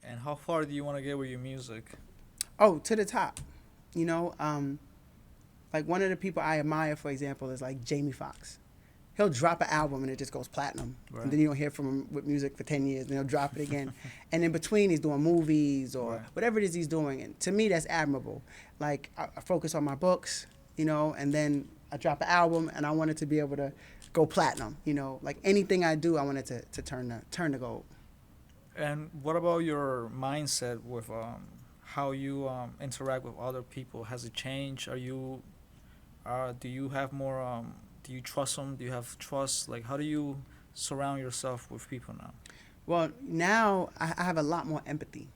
And how far do you want to get with your music? Oh, to the top. You know, like one of the people I admire, for example, is like Jamie Foxx. He'll drop an album and it just goes platinum, and Right. then you don't hear from him with music for 10 years, and he'll drop it again. And in between, he's doing movies or Right. whatever it is he's doing. And to me, that's admirable. Like I focus on my books, you know, and then I drop an album, and I want it to be able to go platinum. You know, like anything I do, I want it to turn to gold. And what about your mindset with how you interact with other people? Has it changed? Do you have more do you trust them? Do you have trust? Like, how do you surround yourself with people now? Well, now I have a lot more empathy.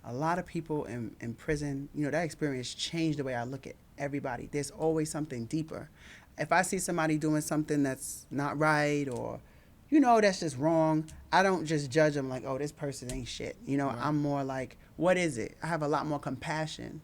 A lot of people in prison, you know, that experience changed the way I look at everybody. There's always something deeper. If I see somebody doing something that's not right, or, you know, that's just wrong, I don't just judge them like, oh, this person ain't shit. You know, Right. I'm more like, what is it? I have a lot more compassion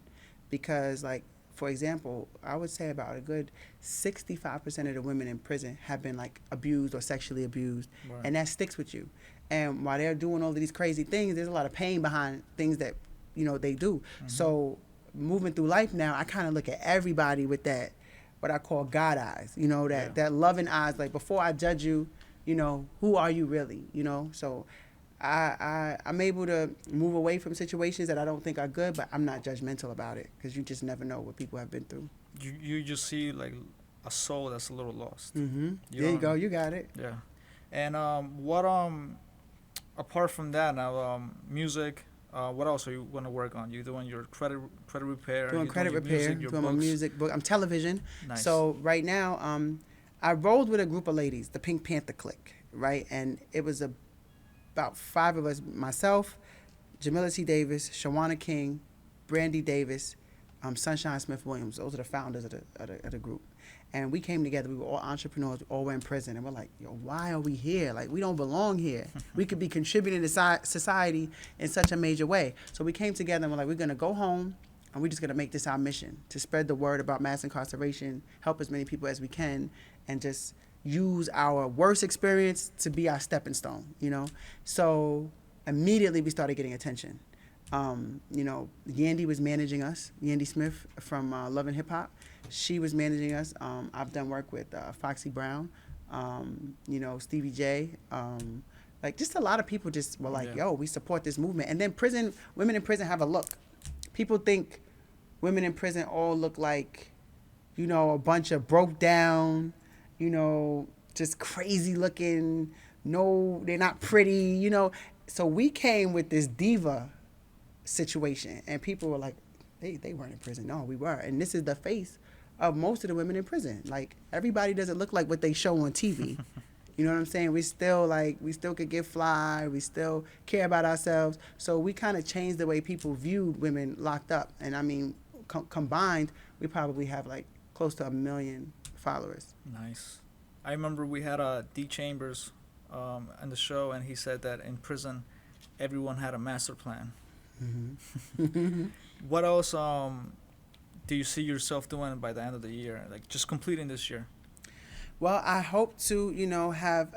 because, like, for example, I would say about a good 65% of the women in prison have been like abused or sexually abused, Right. and that sticks with you. And while they're doing all of these crazy things, there's a lot of pain behind things that, you know, they do. Mhm. So moving through life now, I kind of look at everybody with that, what I call God eyes, you know, Yeah. that loving eyes. Like before I judge you, you know, who are you really, you know? So I'm able to move away from situations that I don't think are good, but I'm not judgmental about it because you just never know what people have been through. You just see like a soul that's a little lost. Mm-hmm. You There you don't. go. You got it. Yeah. And what apart from that now music. What else are you gonna work on? You doing your credit repair? Doing You credit your repair, music, your doing my books? music book. I'm television. Nice. So right now, I rolled with a group of ladies, the Pink Panther Clique, right? And it was about five of us: myself, Jamila T. Davis, Shawana King, Brandy Davis, Sunshine Smith Williams. Those are the founders of the group. And we came together. We were all entrepreneurs. We all were in prison. And we're like, yo, why are we here? Like, we don't belong here. We could be contributing to society in such a major way. So we came together and we're like, we're going to go home and we're just going to make this our mission to spread the word about mass incarceration, help as many people as we can, and just use our worst experience to be our stepping stone, you know? So immediately we started getting attention. You know, Yandy was managing us, Yandy Smith from Love and Hip Hop. She was managing us. I've done work with Foxy Brown, you know, Stevie J. Like just a lot of people just were like, Yeah. yo, we support this movement. And then women in prison have a look. People think women in prison all look like, you know, a bunch of broke down, you know, just crazy looking. No, they're not pretty, you know. So we came with this diva situation, and people were like, they weren't in prison. No, we were. And this is the face of most of the women in prison. Like everybody doesn't look like what they show on TV. You know what I'm saying? We still could get fly. We still care about ourselves. So we kind of changed the way people viewed women locked up. And I mean, combined, we probably have like close to 1 million followers. Nice. I remember we had D Chambers on the show, and he said that in prison, everyone had a master plan. Mm-hmm. What else do you see yourself doing by the end of the year? Like just completing this year? Well, I hope to, you know, have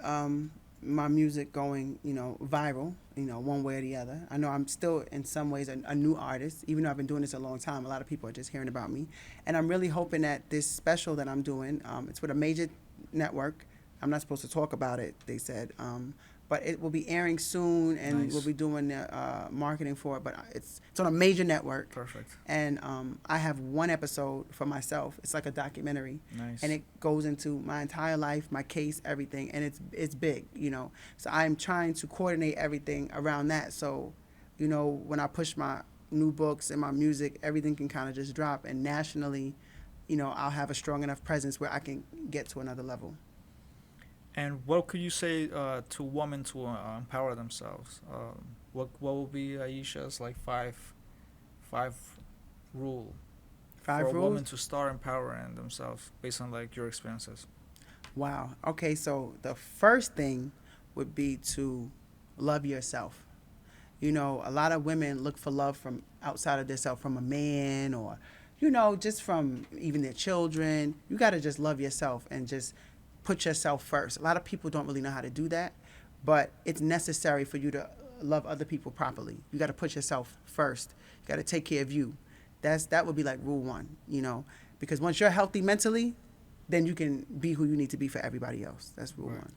my music going, you know, viral, you know, one way or the other. I know I'm still in some ways a new artist, even though I've been doing this a long time. A lot of people are just hearing about me. And I'm really hoping that this special that I'm doing, it's with a major network. I'm not supposed to talk about it, they said. But it will be airing soon, and Nice. we'll be doing marketing for it. But it's on a major network. Perfect. And I have one episode for myself. It's like a documentary. Nice. And it goes into my entire life, my case, everything, and it's big, you know. So I'm trying to coordinate everything around that. So, you know, when I push my new books and my music, everything can kind of just drop, and nationally, you know, I'll have a strong enough presence where I can get to another level. And what could you say to women to empower themselves? What will be Aisha's like five rule Five for a rules. woman to start empowering themselves based on like your experiences? Wow. Okay, so the first thing would be to love yourself. You know, a lot of women look for love from outside of themselves, from a man, or, you know, just from even their children. You got to just love yourself and just put yourself first. A lot of people don't really know how to do that, but it's necessary for you to love other people properly. You got to put yourself first. You got to take care of you. That would be like rule one, you know, because once you're healthy mentally, then you can be who you need to be for everybody else. That's rule one.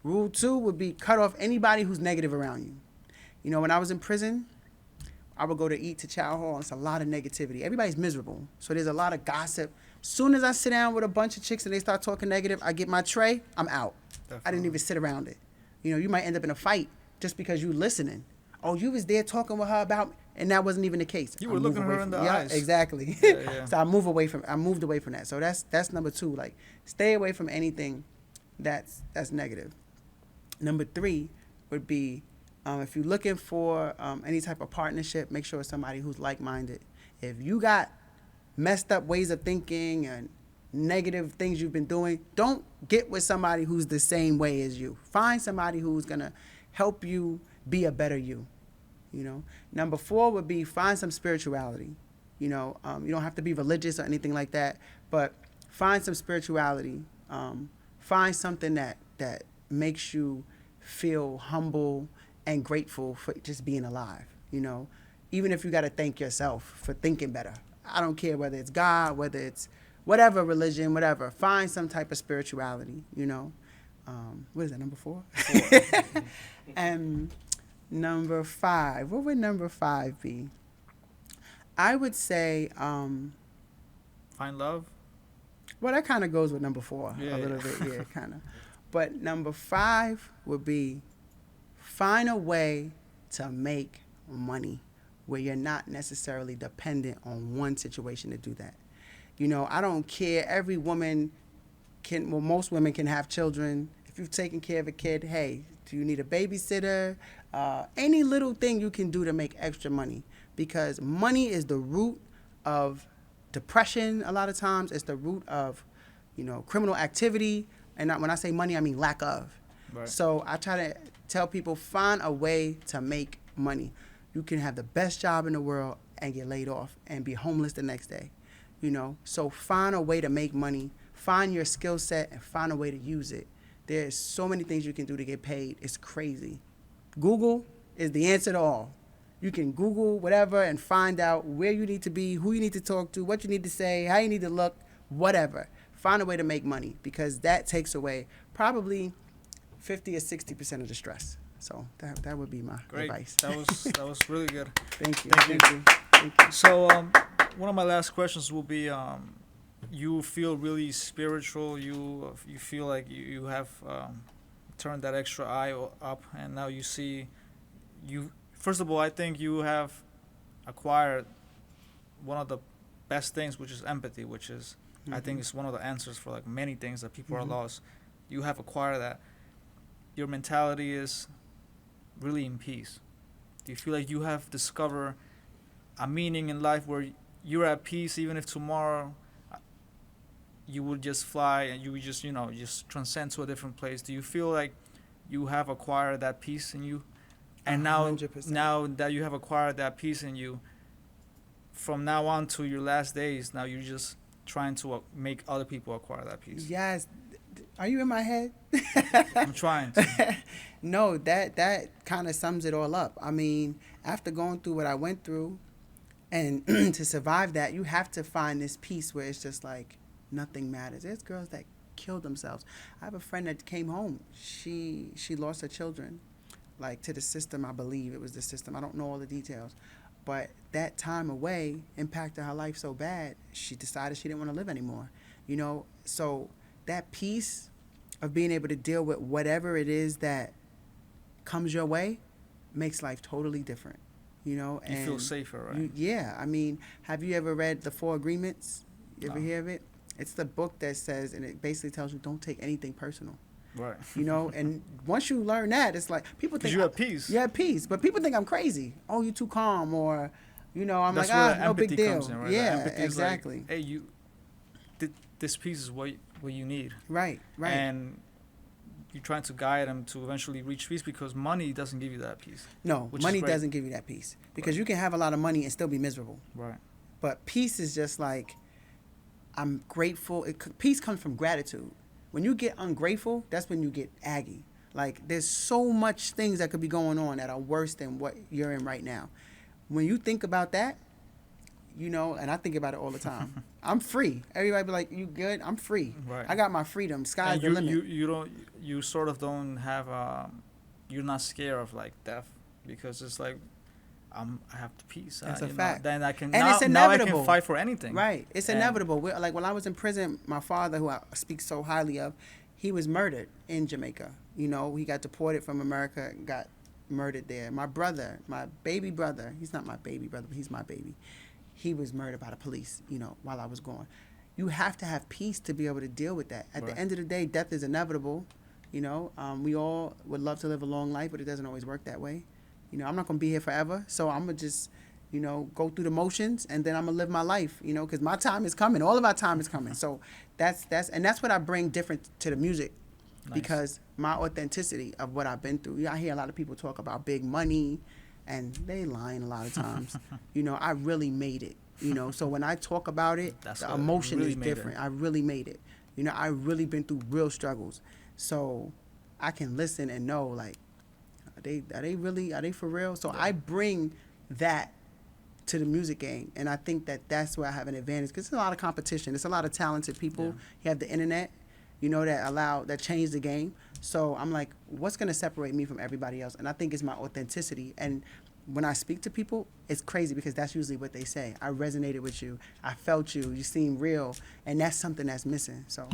Rule two would be cut off anybody who's negative around you. You know, when I was in prison, I would go to eat to chow hall, and it's a lot of negativity. Everybody's miserable. So there's a lot of gossip. Soon as I sit down with a bunch of chicks and they start talking negative, I get my tray, I'm out. Definitely. I didn't even sit around it. You know, you might end up in a fight just because you listening. Oh, you was there talking with her about, and that wasn't even the case. You were looking her in the eyes. Yeah, exactly. So I moved away from that. So that's number two. Like, stay away from anything that's negative. Number three would be, if you're looking for any type of partnership, make sure it's somebody who's like-minded. If you got messed up ways of thinking and negative things you've been doing, don't get with somebody who's the same way as you. Find somebody who's going to help you be a better you, you know. Number four would be find some spirituality. You know, you don't have to be religious or anything like that, but find some spirituality. Find something that makes you feel humble and grateful for just being alive, you know. Even if you got to thank yourself for thinking better. I don't care whether it's God, whether it's whatever religion, whatever. Find some type of spirituality, you know. What is that, number four? And number five, what would number five be? I would say... find love? Well, that kind of goes with number four a little bit, yeah, kind of. But number five would be find a way to make money where you're not necessarily dependent on one situation to do that. You know, I don't care. Every woman can, well, most women can have children. If you've taken care of a kid, hey, do you need a babysitter? Any little thing you can do to make extra money, because money is the root of depression a lot of times. It's the root of, you know, criminal activity. And when I say money, I mean lack of. Right. So I try to tell people, find a way to make money. You can have the best job in the world and get laid off and be homeless the next day, you know. So find a way to make money, find your skill set, and find a way to use it. There's so many things you can do to get paid. It's crazy. Google is the answer to all. You can Google whatever and find out where you need to be, who you need to talk to, what you need to say, how you need to look, whatever. Find a way to make money, because that takes away probably 50 or 60% of the stress. So that would be my advice. That was really good. Thank you. Thank you. So one of my last questions will be, you feel really spiritual. You feel like you have turned that extra eye up, and now you see. First of all, I think you have acquired one of the best things, which is empathy, which is I think it's one of the answers for like many things that people are lost. You have acquired that. Your mentality is really in peace. Do you feel like you have discovered a meaning in life where you're at peace, even if tomorrow you would just fly and you would just, you know, just transcend to a different place? Do you feel like you have acquired that peace in you? And now 100%. Now that you have acquired that peace in you, from now on to your last days, now you're just trying to make other people acquire that peace. Yes. Are you in my head? I'm trying to. No, that kind of sums it all up. I mean, after going through what I went through, and to survive that, you have to find this peace where it's just like nothing matters. There's girls that killed themselves. I have a friend that came home. She lost her children, like, to the system. I believe it was the system. I don't know all the details. But that time away impacted her life so bad, she decided she didn't want to live anymore. You know, so that peace of being able to deal with whatever it is that comes your way makes life totally different. You know, you feel safer, right? Yeah. I mean, have you ever read The Four Agreements? You ever hear of it? It's the book that says, and it basically tells you, don't take anything personal. Right. You know, and once you learn that, it's like people think you have peace. You have peace, but people think I'm crazy. Oh, you too calm, or, you know, I'm That's like, where no big deal. Comes in, right? Yeah, exactly. Like, hey, this piece is what you need. Right. And you're trying to guide them to eventually reach peace, because money doesn't give you that peace. No, money doesn't give you that peace, because you can have a lot of money and still be miserable. Right. But peace is just like, I'm grateful. Peace comes from gratitude. When you get ungrateful, that's when you get aggy. Like, there's so much things that could be going on that are worse than what you're in right now. When you think about that, you know, and I think about it all the time. I'm free. Everybody be like, "You good?" I'm free. Right. I got my freedom. Sky's And the limit. you don't, you sort of don't have you're not scared of like death, because it's like I have the peace. That's a you know, fact. then I can And now, it's now I inevitable. can fight for anything. Right. It's And- inevitable. Like, when I was in prison, my father, who I speak so highly of, he was murdered in Jamaica. You know, he got deported from America, got murdered there. My brother, my baby brother, he's not my baby brother, but he's my baby. He was murdered by the police, you know, while I was gone. You have to have peace to be able to deal with that. At Right. the end of the day, death is inevitable. You know, we all would love to live a long life, but it doesn't always work that way. You know, I'm not going to be here forever, so I'm going to just, you know, go through the motions, and then I'm going to live my life, you know, because my time is coming. All of our time is coming. So that's what I bring different to the music. Nice. Because my authenticity of what I've been through. I hear a lot of people talk about big money, and they lying a lot of times. You know, I really made it. You know, so when I talk about it, That's the what emotion really is made it. different. I really made it. You know, I really been through real struggles. So I can listen and know, like, are they for real? So Yeah. I bring that to the music game, and I think that that's where I have an advantage, because there's a lot of competition. There's a lot of talented people. Yeah. You have the internet, you know, that changed the game. So I'm like, what's going to separate me from everybody else? And I think it's my authenticity. And when I speak to people, it's crazy, because that's usually what they say. I resonated with you. I felt you. You seem real. And that's something that's missing. So